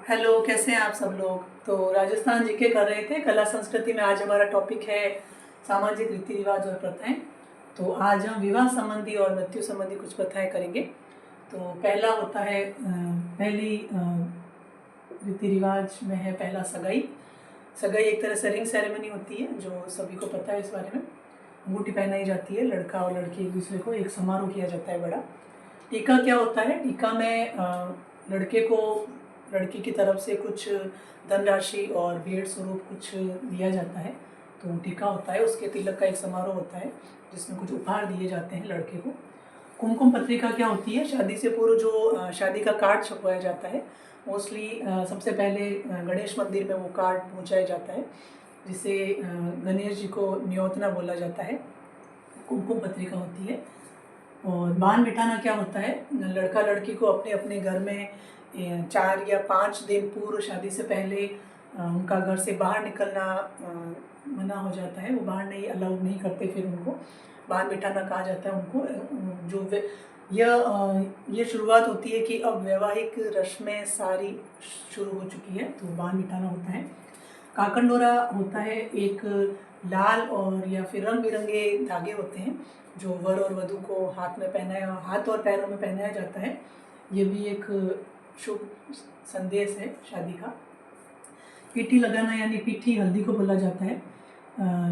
Hello, कैसे हैं आप सब लोग। तो राजस्थान जीके कर रहे थे कला संस्कृति में। आज हमारा टॉपिक है सामाजिक रीति रिवाज और प्रथाएं। तो आज हम विवाह संबंधी और मृत्यु संबंधी कुछ प्रथाएं करेंगे। तो पहला होता है पहली रीति रिवाज में है पहला सगाई। सगाई एक तरह से रिंग सेरेमनी होती है, जो सभी को पता है इस बारे में। अंगूठी पहनाई जाती है, लड़का और लड़की एक दूसरे को, एक समारोह किया जाता है बड़ा। टीका क्या होता है? टीका में लड़के को लड़की की तरफ से कुछ धनराशि और भेंट स्वरूप कुछ दिया जाता है, तो टीका होता है। उसके तिलक का एक समारोह होता है जिसमें कुछ उपहार दिए जाते हैं लड़के को। कुमकुम पत्रिका क्या होती है? शादी से पूर्व जो शादी का कार्ड छपवाया जाता है। मोस्टली सबसे पहले गणेश मंदिर में वो कार्ड पहुंचाया जाता है, जिसे गणेश जी को न्योतना बोला जाता है। कुमकुम पत्रिका होती है। और बान बिठाना क्या होता है? लड़का लड़की को अपने अपने घर में 4 या 5 दिन पूर्व शादी से पहले उनका घर से बाहर निकलना मना हो जाता है। वो बाहर नहीं अलाउड नहीं करते, फिर उनको बान बिठाना कहा जाता है। उनको जो ये शुरुआत होती है कि अब वैवाहिक रस्में सारी शुरू हो चुकी है, तो बान बिठाना होता है। काकंडोरा होता है, एक लाल और या फिर रंग बिरंगे धागे होते हैं जो वर और वधू को हाथ और पैरों में पहनाया जाता है। ये भी एक शुभ संदेश है शादी का। पीठी लगाना यानी पीठी हल्दी को बोला जाता है।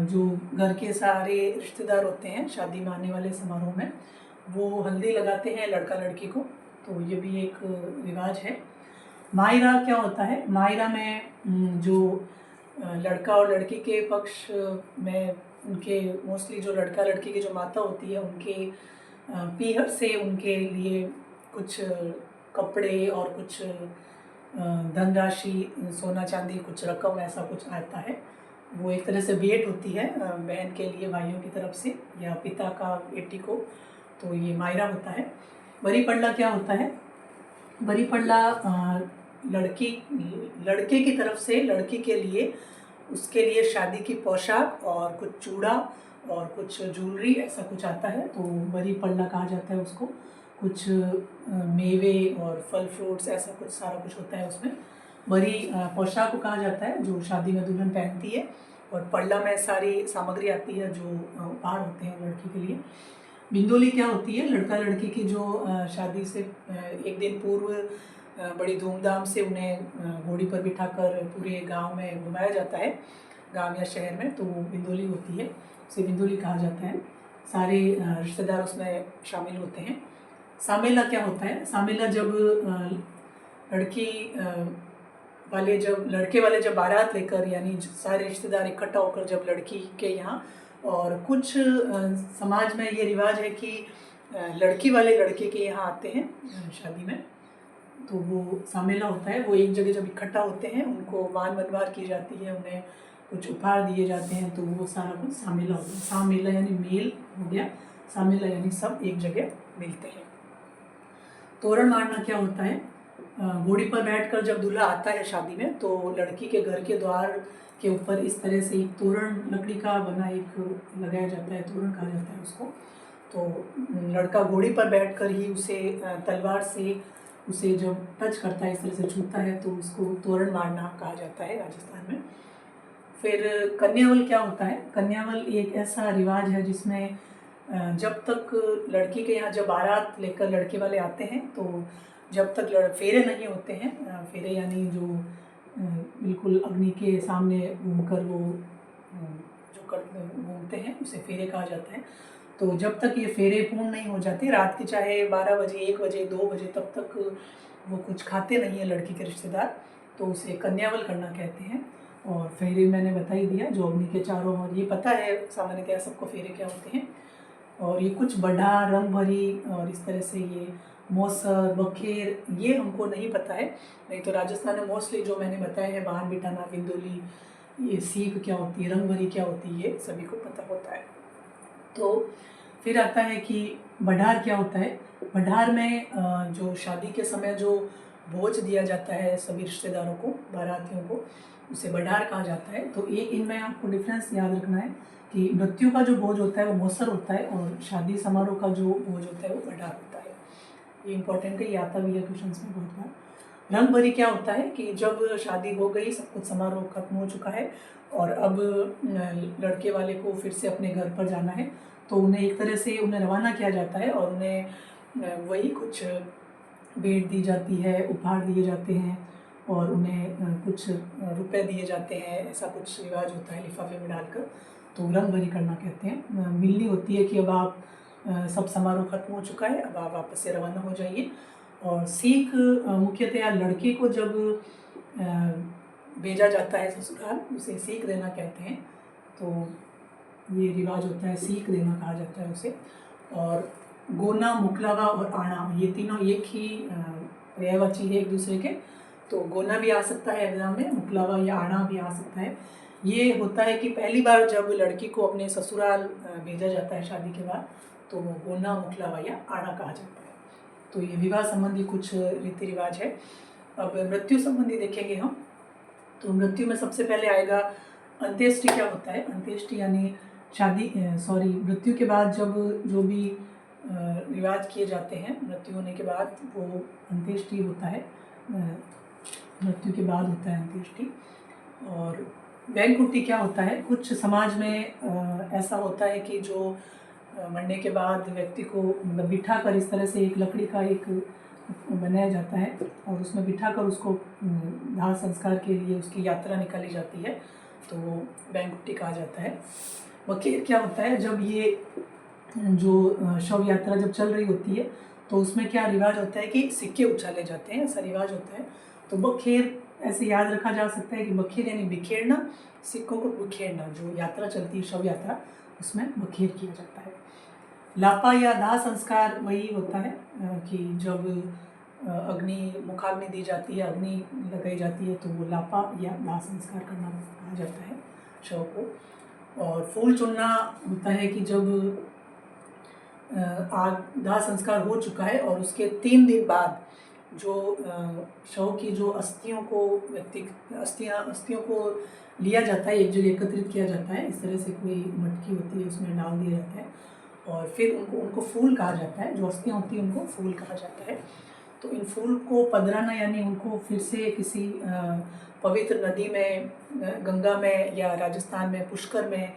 जो घर के सारे रिश्तेदार होते हैं शादी में आने वाले समारोह में, वो हल्दी लगाते हैं लड़का लड़की को, तो ये भी एक रिवाज है। मायरा क्या होता है? मायरा में जो लड़का और लड़की के पक्ष में उनके मोस्टली जो लड़का लड़की की जो माता होती है, उनके पीहर से उनके लिए कुछ कपड़े और कुछ धनराशि, सोना चांदी, कुछ रकम, ऐसा कुछ आता है। वो एक तरह से भेंट होती है बहन के लिए भाइयों की तरफ से, या पिता का बेटी को। तो ये मायरा होता है। बरी पड़ला क्या होता है? बरी पड़ला लड़के की तरफ से लड़की के लिए, उसके लिए शादी की पोशाक और कुछ चूड़ा और कुछ ज्वेलरी, ऐसा कुछ आता है, तो बरी पड़ला कहा जाता है उसको। कुछ मेवे और फल फ्रूट्स, ऐसा कुछ सारा कुछ होता है उसमें। बरी पोशाक को कहा जाता है जो शादी में दुल्हन पहनती है, और पड़ला में सारी सामग्री आती है जो उपहार होते हैं लड़की के लिए। बिंदोली क्या होती है? लड़का लड़की की जो शादी से एक दिन पूर्व बड़ी धूमधाम से उन्हें घोड़ी पर बिठाकर पूरे गांव में घुमाया जाता है, गांव या शहर में, तो बिंदोली होती है, उसे बिंदोली कहा जाता है। सारे रिश्तेदार उसमें शामिल होते हैं। सामेला क्या होता है? सामेला जब लड़की लड़के वाले जब बारात लेकर, यानी सारे रिश्तेदार इकट्ठा होकर जब लड़की के यहाँ, और कुछ समाज में ये रिवाज है कि लड़की वाले लड़के के यहाँ आते हैं शादी में, तो वो सामेला होता है। वो एक जगह जब इकट्ठा होते हैं, उनको मान मनवार की जाती है, उन्हें कुछ उपहार दिए जाते हैं, तो वो सारा कुछ सामेला होता है। सामेला यानी मेल हो गया, सामेला यानी सब एक जगह मिलते हैं। तोरण मारना क्या होता है? घोड़ी पर बैठकर जब दूल्हा आता है शादी में, तो लड़की के घर के द्वार के ऊपर इस तरह से एक तोरण लकड़ी का बना एक लगाया जाता है, तोरण कहा जाता है उसको। तो लड़का घोड़ी पर बैठकर ही उसे तलवार से उसे जब टच करता है, इस तरह से छूता है, तो उसको तोरण मारना कहा जाता है राजस्थान में। फिर कन्यावल क्या होता है? कन्यावल एक ऐसा रिवाज है जिसमें जब तक लड़की के यहाँ जब बारात लेकर लड़के वाले आते हैं, तो जब तक फेरे नहीं होते हैं, फेरे यानी जो बिल्कुल अग्नि के सामने घूमकर वो जो कर घूमते हैं, उसे फेरे कहा जाता है। तो जब तक ये फेरे पूर्ण नहीं हो जाते, रात के चाहे 12 बजे, 1 बजे, 2 बजे, तब तक वो कुछ खाते नहीं है लड़की के रिश्तेदार, तो उसे कन्यावल करना कहते हैं। और फेरे मैंने बता ही दिया, जो अग्नि के चारों ओर, ये पता है सामान्यतः सबको फेरे क्या होते हैं। और ये कुछ बढ़ा, रंग भरी, और इस तरह से ये मौसर, बखेर, ये हमको नहीं पता है। नहीं तो राजस्थान में मोस्टली जो मैंने बताया है, बाहन बिठाना, बिंदोली, ये सीख क्या होती है, रंग भरी क्या होती है, ये सभी को पता होता है। तो फिर आता है कि बढ़ार क्या होता है? बढ़ार में जो शादी के समय जो भोज दिया जाता है सभी रिश्तेदारों को, बारातियों को, उसे बढ़ार कहा जाता है। तो एक इनमें आपको डिफरेंस याद रखना है कि मृत्यु का जो भोज होता है वो मौसर होता है, और शादी समारोह का जो भोज होता है वो बढ़ार होता है। ये इंपॉर्टेंट है, ये आता भी है क्वेश्चन में बहुत बार। रंग भरी क्या होता है कि जब शादी हो गई, सब कुछ समारोह खत्म हो चुका है और अब लड़के वाले को फिर से अपने घर पर जाना है, तो उन्हें एक तरह से उन्हें रवाना किया जाता है और उन्हें वही कुछ भेंट दी जाती है, उपहार दिए जाते हैं और उन्हें कुछ रुपए दिए जाते हैं, ऐसा कुछ रिवाज होता है लिफाफे में डालकर। तो रंग भरी करना कहते हैं। मिलनी होती है कि अब आप सब समारोह खत्म हो चुका है, अब आप वापस से रवाना हो जाइए। और सीख मुख्यतया लड़के को जब भेजा जाता है ससुराल, उसे सीख देना कहते हैं। तो ये रिवाज होता है, सीख देना कहा जाता है उसे। और गोना, मुकलावा और आना, ये तीनों एक ही पर्यायवाची है एक दूसरे के। तो गोना भी आ सकता है एग्जाम में, मुकलावा या आना भी आ सकता है। ये होता है कि पहली बार जब लड़की को अपने ससुराल भेजा जाता है शादी के बाद, तो वो गोना, मुकलावा या आना कहा जाता है। तो ये विवाह संबंधी कुछ रीति रिवाज है। अब मृत्यु संबंधी देखेंगे हम। तो मृत्यु में सबसे पहले आएगा अंत्येष्टि। क्या होता है अंत्येष्टि? यानी मृत्यु के बाद जब जो भी रिवाज किए जाते हैं मृत्यु होने के बाद, वो अंत्येष्टि होता है। मृत्यु के बाद होता है अंत्येष्टि। और वैकुंठी क्या होता है? कुछ समाज में ऐसा होता है कि जो मरने के बाद व्यक्ति को मतलब बिठा कर इस तरह से एक लकड़ी का एक बनाया जाता है और उसमें बिठा कर उसको दाह संस्कार के लिए उसकी यात्रा निकाली जाती है, तो वो वैकुंठी कहा जाता है। बखेर क्या होता है? जब ये जो शव यात्रा जब चल रही होती है, तो उसमें क्या रिवाज होता है कि सिक्के उछाले जाते हैं, ऐसा रिवाज होता है। तो बखेर ऐसे याद रखा जा सकता है कि बखेर यानी बिखेरना, सिक्कों को बिखेरना। जो यात्रा चलती है शव यात्रा, उसमें बखेर किया जाता है। लापा या दाह संस्कार वही होता है कि जब मुखाग्नि दी जाती है, अग्नि लगाई जाती है, तो वो लापा या दाह संस्कार करना कहा जाता है शव को। और फूल चुनना होता है कि जब दाह संस्कार हो चुका है और उसके 3 दिन बाद जो शव की जो अस्थियों को लिया जाता है, एक जगह एकत्रित किया जाता है। इस तरह से कोई मटकी होती है, उसमें डाल दिया जाता है और फिर उनको फूल कहा जाता है। जो अस्थियाँ होती हैं उनको फूल कहा जाता है। तो इन फूल को पधराना यानी उनको फिर से किसी पवित्र नदी में, गंगा में या राजस्थान में पुष्कर में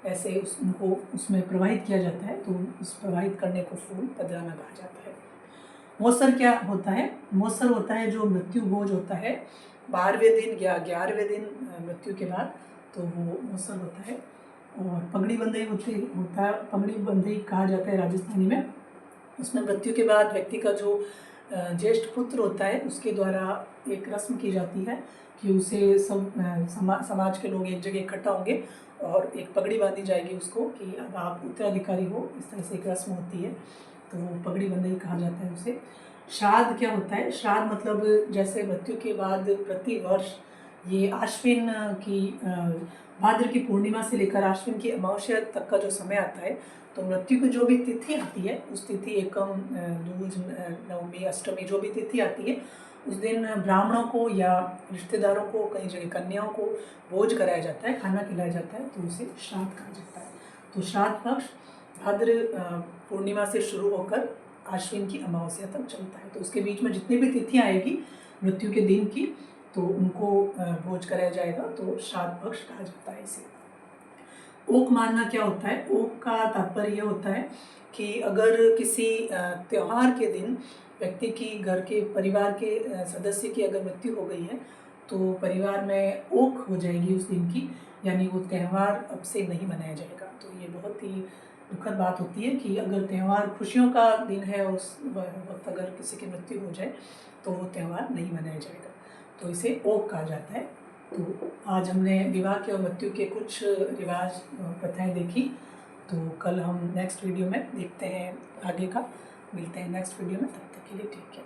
ऐसे उनको उसमें प्रवाहित किया जाता है। तो उस प्रवाहित करने को फूल पधराना कहा जाता है। मौसर क्या होता है? मौसर होता है जो मृत्यु भोज होता है 12वें दिन या 11वें दिन मृत्यु के बाद, तो वो मौसर होता है। और पगड़ी बंधई पगड़ी बंधई कहा जाता है राजस्थानी में। उसमें मृत्यु के बाद व्यक्ति का जो ज्येष्ठ पुत्र होता है, उसके द्वारा एक रस्म की जाती है कि उसे सब समाज के लोग एक जगह इकट्ठा होंगे और एक पगड़ी बांधी जाएगी उसको कि अब आप उत्तराधिकारी हो। इस तरह से एक रस्म होती है, तो वो पगड़ी बंधई कहा जाता है उसे। श्राद्ध क्या होता है? श्राद्ध मतलब जैसे मृत्यु के बाद प्रति वर्ष ये आश्विन की भाद्र की पूर्णिमा से लेकर आश्विन की अमावस्या तक का जो समय आता है, तो मृत्यु की जो भी तिथि आती है, उस तिथि एकम, दूज, नवमी, अष्टमी जो भी तिथि आती है, उस दिन ब्राह्मणों को या रिश्तेदारों को, कई जगह कन्याओं को भोज कराया जाता है, खाना खिलाया जाता है, तो उसे श्राद्ध कहा जाता है। तो श्राद्ध पक्ष भाद्र पूर्णिमा से शुरू होकर आश्विन की अमावस्या तक चलता है। तो उसके बीच में जितनी भी तिथियाँ आएगी मृत्यु के दिन की, तो उनको भोज कराया जाएगा, तो श्राद्ध पक्ष कहा जाता है इसे। ओक मानना क्या होता है? ओक का तात्पर्य यह होता है कि अगर किसी त्यौहार के दिन व्यक्ति की, घर के परिवार के सदस्य की अगर मृत्यु हो गई है, तो परिवार में ओक हो जाएगी उस दिन की, यानी वो त्यौहार अब से नहीं मनाया जाएगा। तो ये बहुत ही दुखद बात होती है कि अगर त्यौहार खुशियों का दिन है, उस वक्त अगर किसी की मृत्यु हो जाए तो वो त्यौहार नहीं मनाया जाएगा, तो इसे ओक कहा जाता है। तो आज हमने विवाह के और मृत्यु के कुछ रिवाज प्रथाएं देखी। तो कल हम नेक्स्ट वीडियो में देखते हैं आगे का। मिलते हैं नेक्स्ट वीडियो में, तब तक के लिए ठीक है।